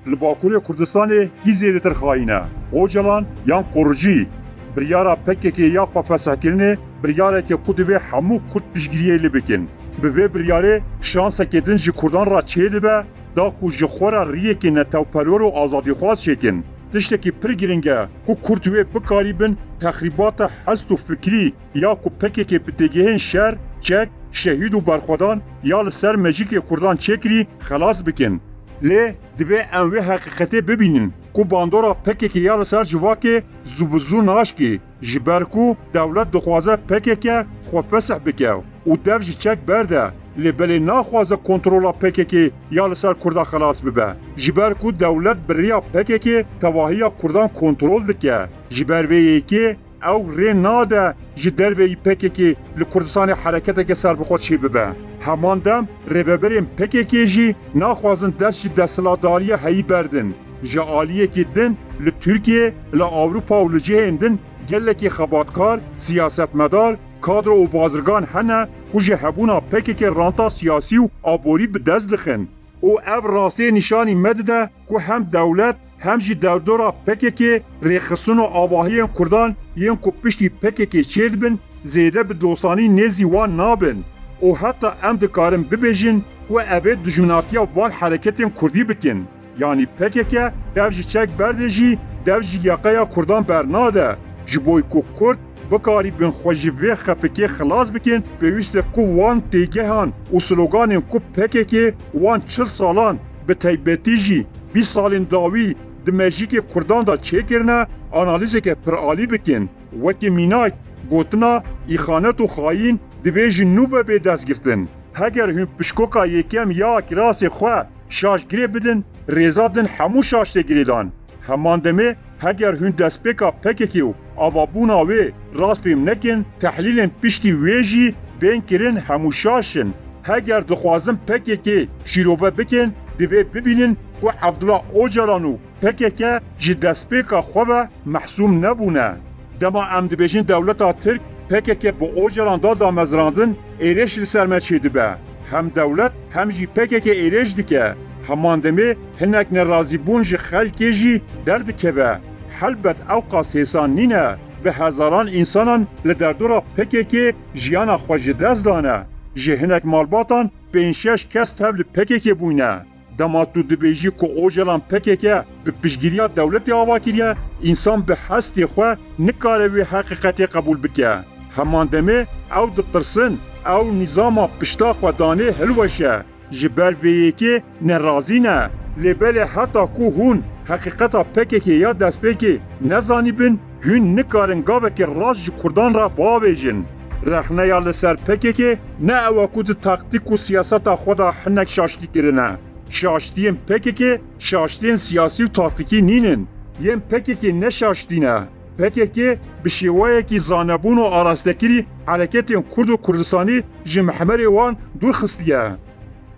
لباکوری کردستان کی زیادتر خاینه اوجلان یان قرجی بریارا پککی یا خفاسه کرنه بریاره که کدوه همو کرد پیشگیریه لبکن به بریاره شانس کدن جی کردان را چه به دا کو جی خورا ریه که نتاو پرور و آزادی خواست شکن تشتکی پرگیرنگه کو کردوه بکاری بن تخریبات حست و فکری یا کو پککی بتگیهن شر چک شهید و برخودان یا لسر مجیک کردان چکری خلاص بکن لی دوی انوی حقیقتی ببینین کو باندورا پککی یا لسر جواکی زوبزو ناشکی جبرکو دولت دخوازه پککی خوفسح بکه و دو جی چک برده لی بلی ناخوازه کنترولا پککی یا لسر کرده خلاص ببه جبرکو دولت بریا پککی تواهی کردان کنترول دکه جبرویه که او ری ناده جی دروی پککی لکردستان حرکت که سر بخود چی ببه همان دم ریببرین پککی جی ناخوازن دست جی دستلاداری هایی بردن جی آلیه که دن لترکیه لأوروپا و لجه دن گله که خباتکار سیاستمدار کادر و بازرگان هنه و جی هبونا پککی رانتا سیاسی و آبوری به دست دخن او او راسته نشانی مدده که هم دولت هم جی دردورا پککی ریخسون و آواهی کردان ین کو پشتی پککی چید بن زیده به دوستانی نزی وان نابن او حتی ام دکارن ببیجن و اوه دجمناتی وان حرکت کردی بکن یعنی پککی دو جی چک برده جی دو جی یقیا کردان برناده جبوی کو کرد بکاری بین خوشیوه خپکی خلاص بکن پیوسته کو وان تیگه هان و سلوگان کو پککی وان 40 سالان به تیبتی جی 20 سالین داوی دمجی که کردان دا چه کرنه آنالیزه که پرعالی بکن وکی مینای گوتنا ایخانت و خاین دویجی نوه به دست گرتن هگر هم پشکوکا یکم یا کراس خواه شاش گره بدن ریزا دن همو شاشته گریدان همان دمه هگر هم دست پیکا پککیو آوابونا وی راست فیم نکن تحلیل پشتی ویجی بین کرن همو شاشن هگر دخوازم پککی شیروه بکن دوی ببینن که عبدالله اوجلانو پککه جی دست پیکا خواه محسوم نبونه دما امد بیشین دولتا ترک پککه با اوجلان دا مزراندن ایرش لسرمت شده به هم دولت هم جی پککه ایرش دکه همان دمه هنک نرازی بون جی خلکی جی درد که به حلبت اوقاس حسان نینه به هزاران انسانان لدردورا پککه جیانا خوش دست دانه جی هنک مالباتان 5-6 کس تبل پککه بوینه دماتو دبیجی که اوجلان پککه به پیشگیری دولت آوا کریه انسان به هستی خواه نکاره وی حقیقتی قبول بکه همان دمه او دترسن او نظام پشتا خودانه هلوشه جبر ویه که نرازی نه لبل حتی که هون حقیقتا پککه یا دست پکه نزانی بین هون نکارن گاوه که راز جی کردان را باویجن رخنه یا لسر پککه نه اوکود تاکتیک و سیاست خودا حنک شاشتی کرنه شاشتین پککی شاشتین سیاسی و تاکتیکی نینن یم پککی نشاشتینه پککی به شیوه کی زانبون و آراستگیری حرکت کرد و کردستانی جی محمر وان دور خستیه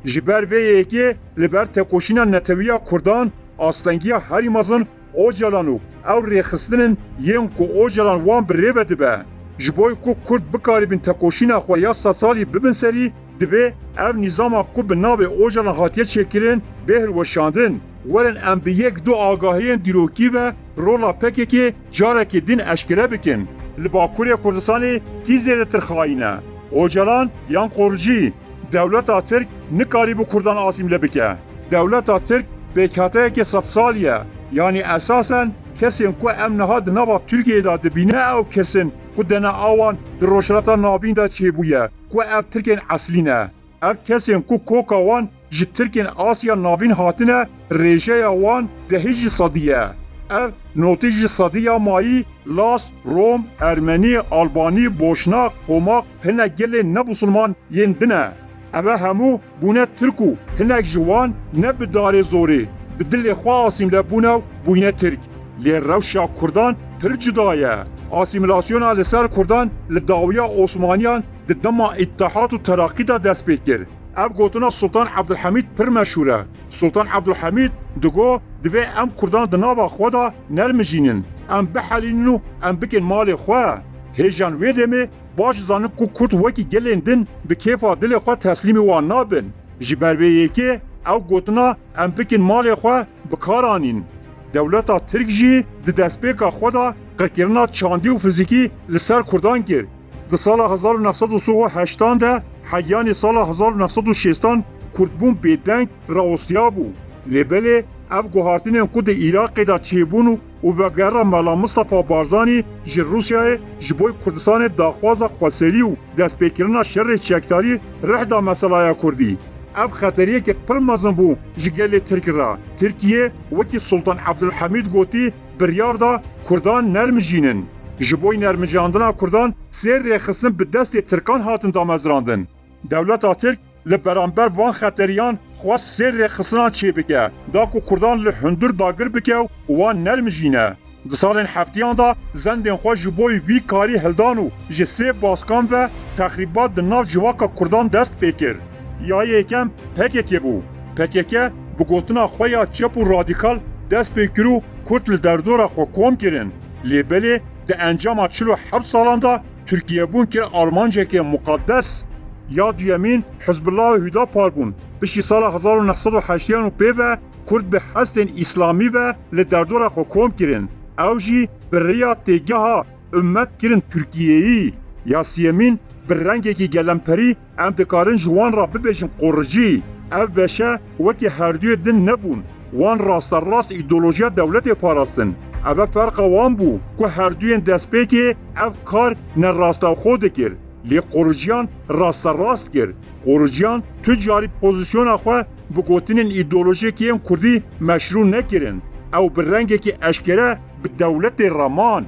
جبر ویه که لبر تکوشینا نتویا کردان آستنگی هری مازن اوجلانو او ریخستنن یم کو اوجلان وان بره بده به جبوی کو کرد بکاری بین تکوشینا خویا 100 سالی ببن سری دوی او نظام کو به ناو اوجلان هاتیه چکرین بهر و شاندن ورن ام به یک دو آگاهی دیروکی و رولا پکی که جاره که دین اشکره بکن لباکوری کردستانی کی زیده تر خواهینه اوجلان یان قرجی دولت ترک نکاری بو کردان آسیم لبکه دولت ترک بکاته که 100 سالیه یعنی اساسا کسی کو ام نهاد نوا ترکیه دا دبینه او کسین کو دنا آوان در روشناتا نابین دا چه بویه کو او ترکین اصلینه او کسین کو کوکاوان جی ترکین آسیا نابین هاتنه ریشه وان ده هیچ صدیه او نوتیج صدیه مایی لاس، روم، ارمنی، آلبانی، بوشناق، قوماق هنه گل نبوسلمان یندنه اوه همو بونه ترکو هنه جوان نبدار زوری بدل خواه آسیم لبونه بونه ترک لی روشا کردان پر جدایه آسیمیلاسیون لسر کردان لداویا عثمانیان دما اتحاد و تراقی دا دست پید کرد او گوتنا سلطان عبدالحمید پر مشهوره سلطان عبدالحمید دگو دوی ام کردان دنابا خدا نرمجینن ام بحلینو ام بکن مال خواه هیجان ویدمه باش زانه کو کرد وکی گلندن به کیفا دل خواه تسلیم وان نابن جبرویه که او گوتنا ام بکن مال خواه بکارانین. دولتا ترک جی د دستپیکا خدا قرکرنا چاندی و فیزیکی لسر کردان کرد. د سال 1938 ده حیان سال 1960 کردبون بیدنگ راوستیا بو. لبله اف گوهارتین کود عراق دا چیبون و وگره ملا مصطفى بارزانی جی روسیای جبوی کردستان داخواز خواسری و دست پیکرنا شر چکتاری ره دا مسئله کردی. اف خطریه که پر مزن بو جگل ترک را. ترکیه وکی سلطان عبدالحمید گوتی بریار دا کردان نرم جینن. جبوی نرم جاندنا کردان سیر ریخصن به دست ترکان هاتن دا مزراندن. دولت ترک لبرانبر وان خطریان خواست سیر ریخصنان چی بکه. دا که کردان لحندر داگر بکه و وان نرم جینه. د سالین هفتیان دا زندین خواه جبوی وی کاری هلدانو جسه باسکان و تخریبات د ناو جواکا کردان دست پیکر. یا یکم پکک بو. پکک بگوتنا خواه چپ و رادیکال دست پیکرو کرد لدردورا خو کوم کرن. لیبلی ده انجام 47 سالان دا ترکیه بون که آرمانجه که مقدس یا دیمین حزب الله و هدا پار بون. بشی سال 1985 و کرد به حسن اسلامی و لدردورا خو کوم کرن. اوجی بریا تیگه ها امت کرن ترکیهی یا سیمین بر رنگی که گلمپری ام دکارن جوان را ببیشن قرجی. او بشه وکی هر دوی دن نبون. وان راست ایدولوژیا دولت پاراستن. او فرق وان بو که هر دوی دست پیکی او کار نه راستا خود کرد. لی قرجیان راست کرد. قرجیان تجاری پوزیسیون خواه بگوتنین ایدولوژی که این کردی مشروع نکرن. او بر رنگی که اشکره به دولت رمان.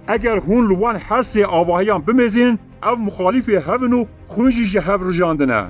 اگر هون لوان هر سه آواهیان بمیزین او مخالف هونو خونجی جهب رجاندنه.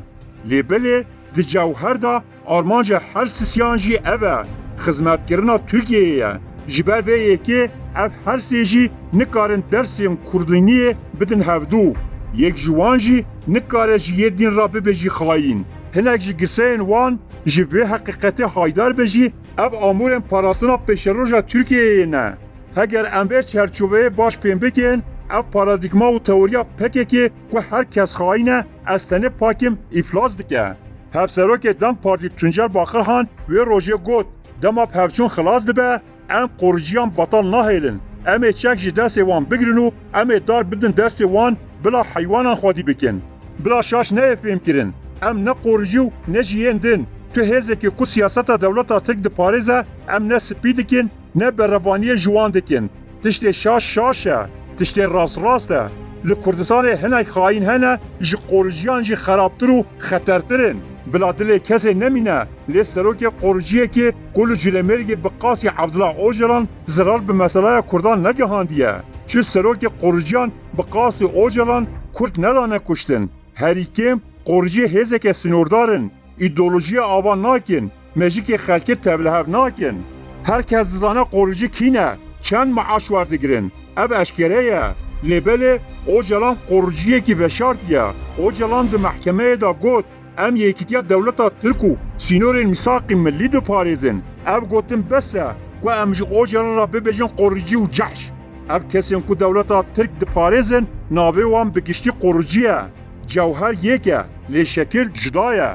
لیبله دی جوهر دا آرمانج هر سیان جی اوه خدمت کرنا ترکیه جبر ویه که اف هر سی جی نکارن درسیم کردینیه بدن هفدو. یک جوان جی نکاره جی یه دین را ببجی خواهین. هنک جی گسین وان جی وی حقیقت حایدار بجی اف آمورن پاراسنا پیشروژا ترکیه نه. اگر امور چرچوبه باش پیم بکن اف پارادیگما و تئوریا پکه که هر کس خواهینه از تنه پاکم افلاس دکه. هفسروک دم پارتی تونجر باقر هان و روژه گوت دم پفچون خلاص دبه ام قرجیان بطل نهیلن. ام چک جی دست وان بگرنو ام دار بدن دست وان بلا حیوانان خودی بکن. بلا شاش نه فهم کرن. ام نه قرجیو نه جیین دن. تو هزه که کو سیاست دولتا تک د پاریزه ام نه سپی دکن نه بروانی جوان دکن. تشت شاشه. تشت راسته. لکردستان هنای خاین هنه جی قرجیان جی خرابتر و خطرترن. بلا دل کسی نمینه لی سروک قرجیه که کل جلمرگ بقاسی عبدالله اوجلان زرار به مسئله کردان نگهاندیه. چه سروک قرجیان بقاسی اوجلان کرد ندانه کشتن. هریکیم قرجی هزه که سنوردارن. ایدولوژی آوان ناکن. مجیک خلکه تبلهب ناکن. هر کس زانه قرجی کینه. چند معاش وردگرن. اب اشکره لیبل اوجلان قرجیه که بشارتیه. اوجلان ده محکمه دا گوت ام یکیتیا دولتا ترکو سینور میثاق ملی دو پاریزن. اف گوتن بسه که امج اوجلان را ببیجن قرجی و جحش. اف کسیم که دولتا ترک دو پاریزن ناوه وام بگشتی قرجیه. جوهر یکه لی شکل جدایه.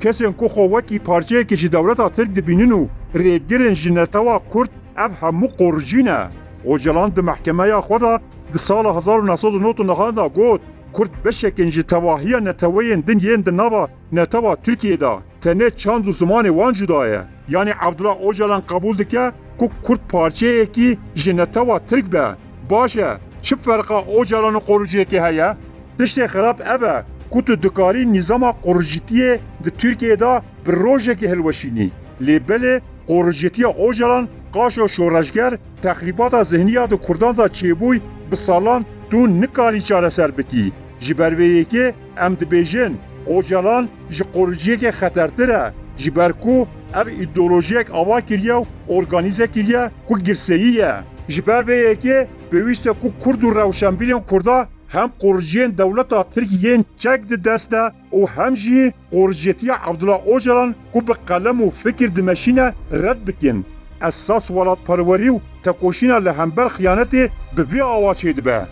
کسیم که خوکی پارچه که جی دولتا ترک دو بیننو ریدگرن جنتوا کرد اف همو قرجینه. اوجلان ده محکمه خدا ده سال 1999 دا گوت کرد بشکن جی تواهی نتوین دن ین ده نوا نتوا ترکیه دا تنه چند زمان وان جدایه. یعنی عبدالله اوجلان قبول دکه که کرد پارچه ایکی جی نتوا ترک به. باشه چه فرقه اوجلان قرجیه که هیا؟ تشت خراب اوه که تو دکاری نظام قرجیتیه ده ترکیه دا بر روژه که هلوشینی. لیبله قرجیتیه اوجلان قاش و شورشگر تخریبات ذهنیات کردان دا چیبوی به سالان تو نکاری چاره سر بکی. جبرویه که ام دبیجن اوجلان جی قرجیه که خطرتره. جبرکو اب ایدولوژیک آوا کریه و ارگانیزه کریه که گرسیه. جبرویه که بویسته که کرد و روشنبیلین کرده هم قرجیین دولتا ترکیین چک دسته و هم جی قرجیتی عبدالله اوجلان که به قلم و فکر دمشینه رد بکن. اساس ولات پروری و تکوشینه لهمبر خیانت به وی آوا چید به.